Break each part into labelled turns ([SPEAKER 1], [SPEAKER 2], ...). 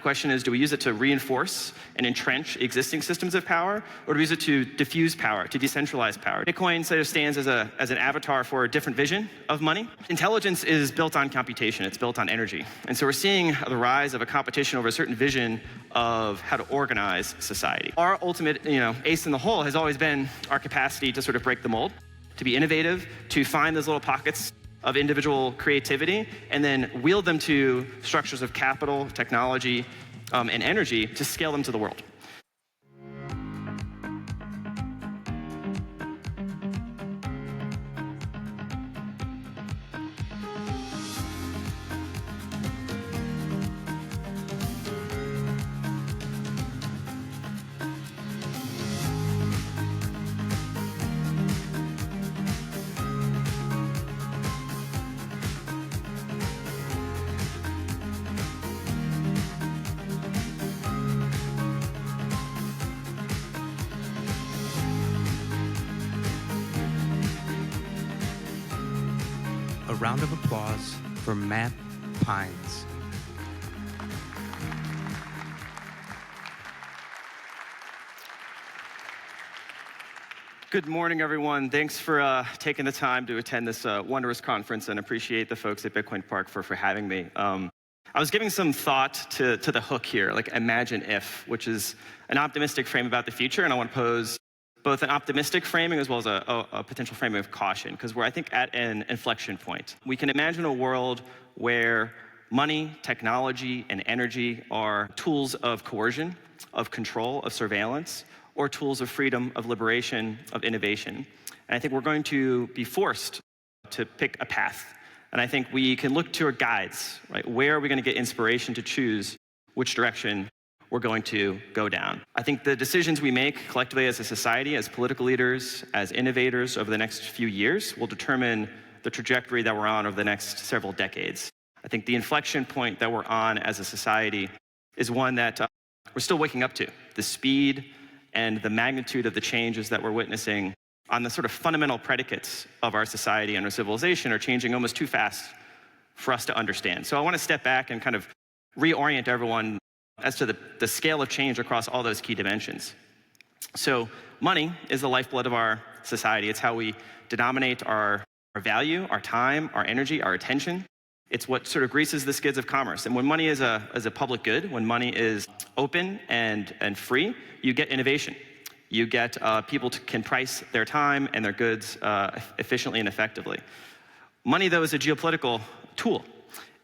[SPEAKER 1] question is, do we use it to reinforce and entrench existing systems of power, or do we use it to diffuse power, to decentralize power? Bitcoin sort of stands as an avatar for a different vision of money. Intelligence is built on computation. It's built on energy. And so we're seeing the rise of a competition over a certain vision of how to organize society. Our ultimate, ace in the hole has always been our capacity to sort of break the mold, to be innovative, to find those little pockets of individual creativity, and then wield them to structures of capital, technology, and energy to scale them to the world.
[SPEAKER 2] A round of applause for Matt Pines.
[SPEAKER 1] Good morning, everyone. Thanks for taking the time to attend this wondrous conference, and appreciate the folks at Bitcoin Park for having me. I was giving some thought to the hook here, like imagine if, which is an optimistic frame about the future, and I want to pose both an optimistic framing as well as a potential framing of caution, because we're, I think, at an inflection point. We can imagine a world where money, technology, and energy are tools of coercion, of control, of surveillance, or tools of freedom, of liberation, of innovation. And I think we're going to be forced to pick a path. And I think we can look to our guides, right? Where are we going to get inspiration to choose which direction we're going to go down? I think the decisions we make collectively as a society, as political leaders, as innovators over the next few years will determine the trajectory that we're on over the next several decades. I think the inflection point that we're on as a society is one that we're still waking up to. The speed and the magnitude of the changes that we're witnessing on the sort of fundamental predicates of our society and our civilization are changing almost too fast for us to understand. So I want to step back and kind of reorient everyone as to the scale of change across all those key dimensions. So money is the lifeblood of our society. It's how we denominate our value, our time, our energy, our attention. It's what sort of greases the skids of commerce. And when money is a public good, when money is open and free, you get innovation. You get people can price their time and their goods efficiently and effectively. Money, though, is a geopolitical tool.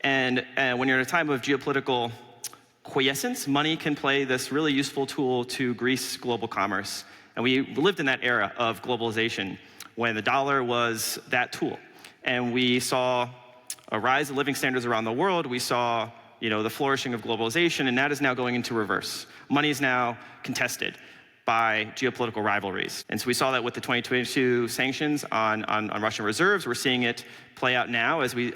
[SPEAKER 1] And when you're in a time of geopolitical quiescence, money can play this really useful tool to grease global commerce. And we lived in that era of globalization when the dollar was that tool. And we saw a rise of living standards around the world. We saw the flourishing of globalization, and that is now going into reverse. Money is now contested by geopolitical rivalries. And so we saw that with the 2022 sanctions on Russian reserves. We're seeing it play out now as we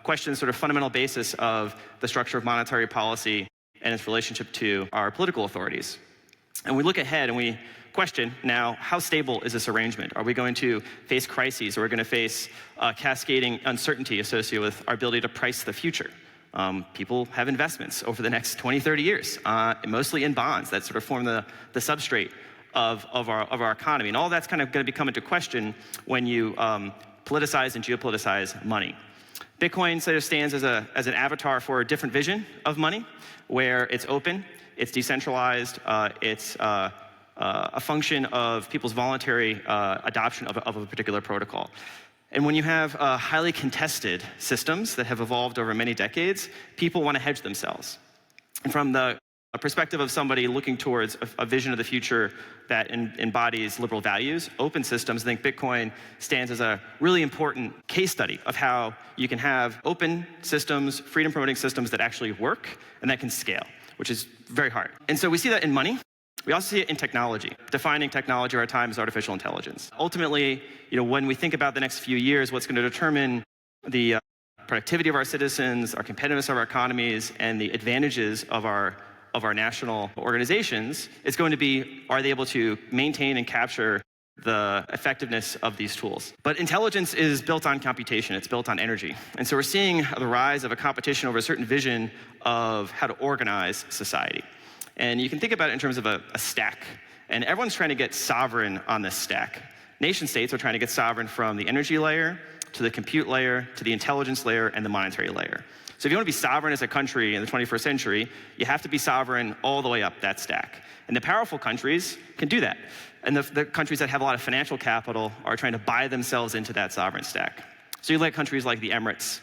[SPEAKER 1] question the sort of fundamental basis of the structure of monetary policy and its relationship to our political authorities. And we look ahead and we question now, how stable is this arrangement? Are we going to face crises? Or are we going to face cascading uncertainty associated with our ability to price the future? People have investments over the next 20, 30 years, mostly in bonds that sort of form the substrate of our economy. And all that's kind of going to be come into question when you politicize and geopoliticize money. Bitcoin sort of stands as an avatar for a different vision of money, where it's open, it's decentralized, it's a function of people's voluntary adoption of a particular protocol. And when you have highly contested systems that have evolved over many decades, people want to hedge themselves. And from the perspective of somebody looking towards a vision of the future that embodies liberal values, open systems, I think Bitcoin stands as a really important case study of how you can have open systems, freedom-promoting systems that actually work and that can scale, which is very hard. And so we see that in money. We also see it in technology. Defining technology of our time is artificial intelligence. Ultimately, when we think about the next few years, what's going to determine the productivity of our citizens, our competitiveness of our economies, and the advantages of our national organizations, is going to be, are they able to maintain and capture the effectiveness of these tools. But intelligence is built on computation, it's built on energy. And so we're seeing the rise of a competition over a certain vision of how to organize society. And you can think about it in terms of a stack. And everyone's trying to get sovereign on this stack. Nation states are trying to get sovereign from the energy layer, to the compute layer, to the intelligence layer, and the monetary layer. So if you want to be sovereign as a country in the 21st century, you have to be sovereign all the way up that stack. And the powerful countries can do that. And the countries that have a lot of financial capital are trying to buy themselves into that sovereign stack. So you like countries like the Emirates,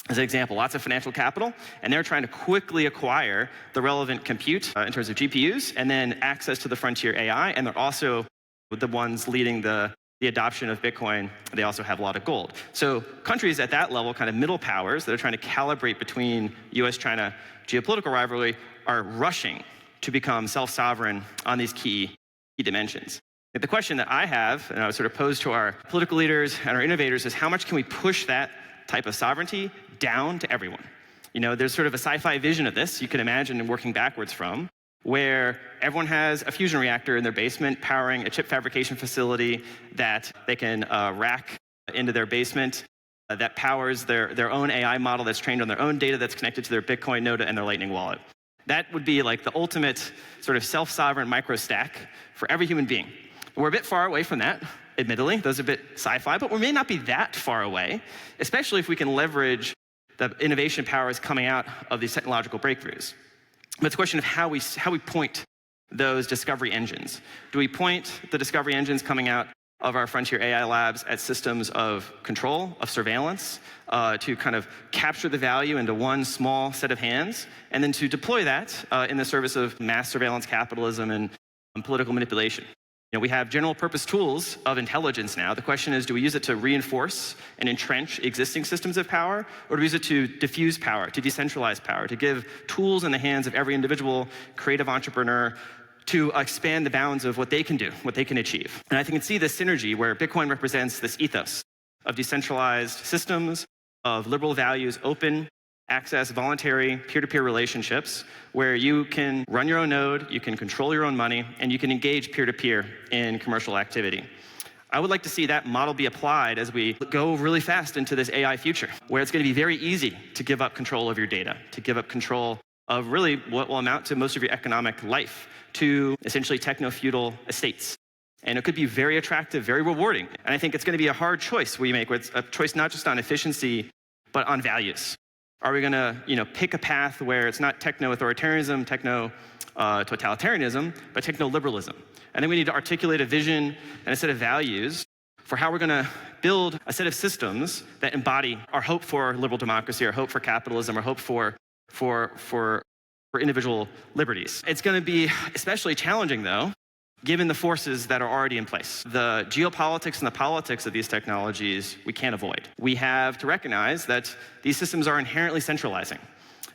[SPEAKER 1] as an example, lots of financial capital, and they're trying to quickly acquire the relevant compute in terms of GPUs, and then access to the frontier AI, and they're also the ones leading the adoption of Bitcoin. They also have a lot of gold. So countries at that level, kind of middle powers that are trying to calibrate between US-China geopolitical rivalry, are rushing to become self-sovereign on these key dimensions. The question that I have, and I would sort of pose to our political leaders and our innovators, is how much can we push that type of sovereignty down to everyone? You know, there's sort of a sci-fi vision of this you can imagine working backwards from, where everyone has a fusion reactor in their basement powering a chip fabrication facility that they can rack into their basement that powers their own AI model that's trained on their own data that's connected to their Bitcoin node and their Lightning wallet. That would be like the ultimate sort of self-sovereign micro stack for every human being. We're a bit far away from that, admittedly. Those are a bit sci-fi, but we may not be that far away, especially if we can leverage the innovation powers coming out of these technological breakthroughs. But it's a question of how we point those discovery engines. Do we point the discovery engines coming out of our frontier AI labs at systems of control, of surveillance, to kind of capture the value into one small set of hands, and then to deploy that in the service of mass surveillance capitalism and political manipulation? You know, we have general purpose tools of intelligence now. The question is, do we use it to reinforce and entrench existing systems of power, or do we use it to diffuse power, to decentralize power, to give tools in the hands of every individual creative entrepreneur to expand the bounds of what they can do, what they can achieve? And I think you can see this synergy where Bitcoin represents this ethos of decentralized systems, of liberal values, open access, voluntary peer-to-peer relationships, where you can run your own node, you can control your own money, and you can engage peer-to-peer in commercial activity. I would like to see that model be applied as we go really fast into this AI future, where it's going to be very easy to give up control of your data, to give up control of really what will amount to most of your economic life, to essentially techno-feudal estates. And it could be very attractive, very rewarding. And I think it's going to be a hard choice we make, with a choice not just on efficiency, but on values. Are we going to, pick a path where it's not techno-authoritarianism, techno-totalitarianism, but techno-liberalism? And then we need to articulate a vision and a set of values for how we're going to build a set of systems that embody our hope for liberal democracy, our hope for capitalism, our hope for individual liberties. It's going to be especially challenging, though, given the forces that are already in place. The geopolitics and the politics of these technologies we can't avoid. We have to recognize that these systems are inherently centralizing.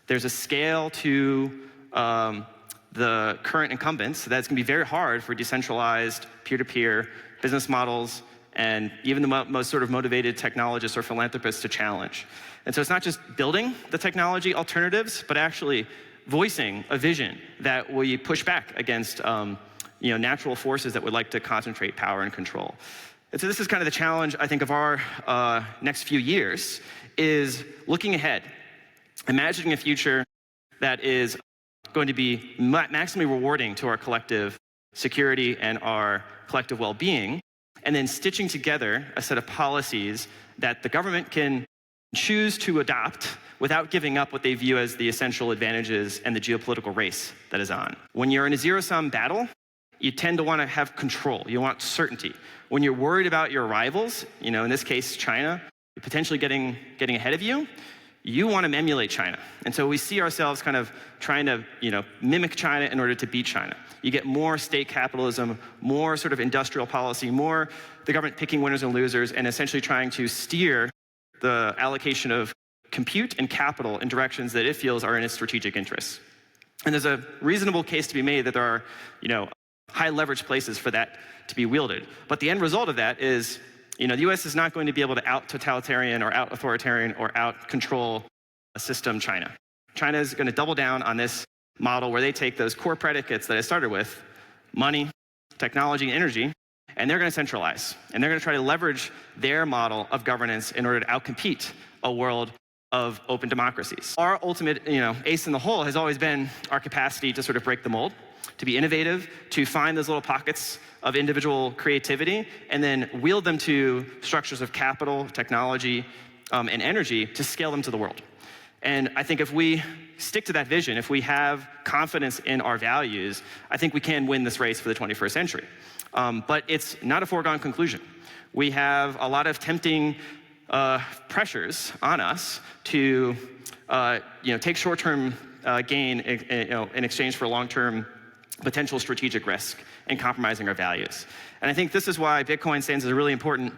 [SPEAKER 1] There's a scale to the current incumbents that's going to be very hard for decentralized peer-to-peer business models and even the most sort of motivated technologists or philanthropists to challenge. And so it's not just building the technology alternatives, but actually voicing a vision that we push back against natural forces that would like to concentrate power and control. And so this is kind of the challenge, I think, of our next few years, is looking ahead, imagining a future that is going to be maximally rewarding to our collective security and our collective well-being, and then stitching together a set of policies that the government can choose to adopt without giving up what they view as the essential advantages and the geopolitical race that is on. When you're in a zero-sum battle, you tend to want to have control. You want certainty. When you're worried about your rivals, in this case, China, potentially getting ahead of you, you want to emulate China. And so we see ourselves kind of trying to, mimic China in order to beat China. You get more state capitalism, more sort of industrial policy, more the government picking winners and losers, and essentially trying to steer the allocation of compute and capital in directions that it feels are in its strategic interests. And there's a reasonable case to be made that there are, high leverage places for that to be wielded. But the end result of that is, the US is not going to be able to out-totalitarian or out-authoritarian or out-control a system China. China is going to double down on this model where they take those core predicates that I started with, money, technology, and energy, And they're going to centralize. And they're going to try to leverage their model of governance in order to outcompete a world of open democracies. Our ultimate, ace in the hole has always been our capacity to sort of break the mold, to be innovative, to find those little pockets of individual creativity, and then wield them to structures of capital, technology, and energy to scale them to the world. And I think if we stick to that vision, if we have confidence in our values, I think we can win this race for the 21st century. But it's not a foregone conclusion. We have a lot of tempting pressures on us to take short-term gain in exchange for long-term potential strategic risk and compromising our values. And I think this is why Bitcoin stands as a really important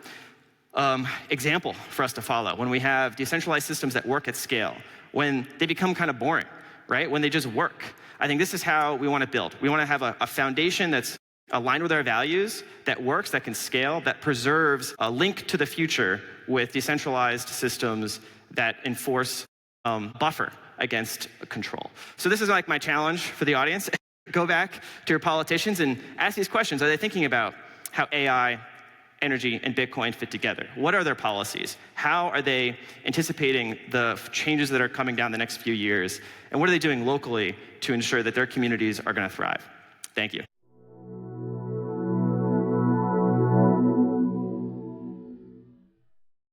[SPEAKER 1] example for us to follow. When we have decentralized systems that work at scale, when they become kind of boring, right? When they just work. I think this is how we want to build. We want to have a foundation that's aligned with our values, that works, that can scale, that preserves a link to the future with decentralized systems that enforce buffer against control. So this is like my challenge for the audience. Go back to your politicians and ask these questions. Are they thinking about how AI, energy, and Bitcoin fit together? What are their policies? How are they anticipating the changes that are coming down the next few years? And what are they doing locally to ensure that their communities are going to thrive? Thank you.